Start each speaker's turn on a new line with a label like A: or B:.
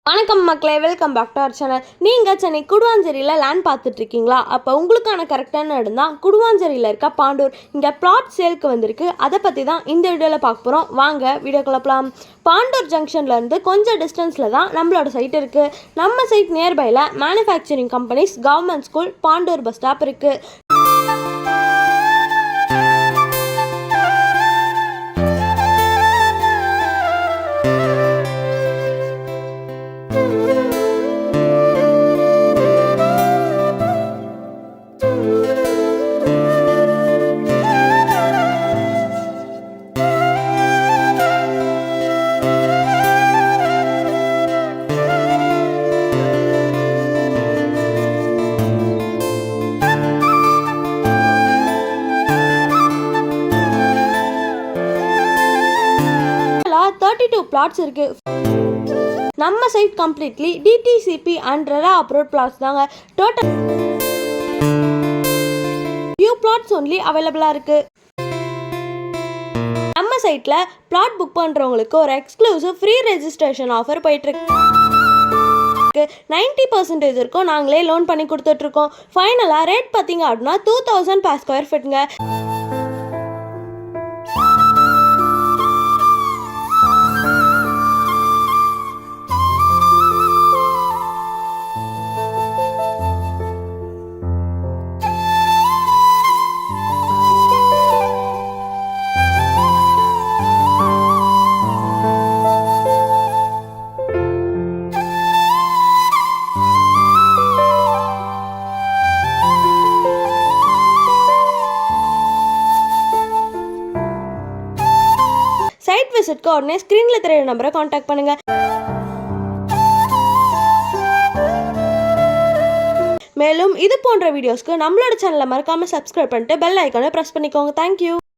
A: வணக்கம் மக்களே, welcome back to our channel. நீங்கள் சென்னை குடுவாஞ்சேரியில் லேண்ட் பார்த்துட்ருக்கீங்களா? அப்போ உங்களுக்கான கரெக்டான இடம் தான் குடுவாஞ்சேரியில் இருக்க பாண்டூர். இங்கே பிளாட் சேலுக்கு வந்திருக்கு. அதை பற்றி தான் இந்த வீடியோவில் பார்க்க போகிறோம். வாங்க வீடியோ கிளப்பலாம். பாண்டூர் ஜங்ஷன்லேருந்து கொஞ்சம் டிஸ்டன்ஸில் தான் நம்மளோட சைட் இருக்குது. நம்ம சைட் நியர்பையில் manufacturing companies, government school, Pandur bus stop இருக்குது. பிளாட்ஸ் இருக்கு. நம்ம site completely DTCP and RERA approved plots தாங்க. டோட்டல் few plots only அவைலபிளா இருக்கு. நம்ம சைட்ல பிளாட் புக் பண்றவங்களுக்கு ஒரு எக்ஸ்க்ளூசிவ் ஃப்ரீ ரெஜிஸ்ட்ரேஷன் ஆஃபர் போயிட்டு இருக்கு. 90% இருக்கும் நாங்களே லோன் பண்ணி கொடுத்துட்டு இருக்கோம். ஃபைனலா ரேட் பாத்தீங்க அப்படின்னா 2000 per square feetங்க. சைட் விசிட்க்கு உடனே ஸ்க்ரீனில் தெரியுற நம்பரை காண்டாக்ட் பண்ணுங்க. மேலும் இது போன்ற வீடியோஸ்க்கு நம்மளோட சேனலை மறக்காம சப்ஸ்கிரைப் பண்ணிட்டு பெல் ஐக்கானை ப்ரெஸ் பண்ணிக்கோங்க. தேங்க்யூ.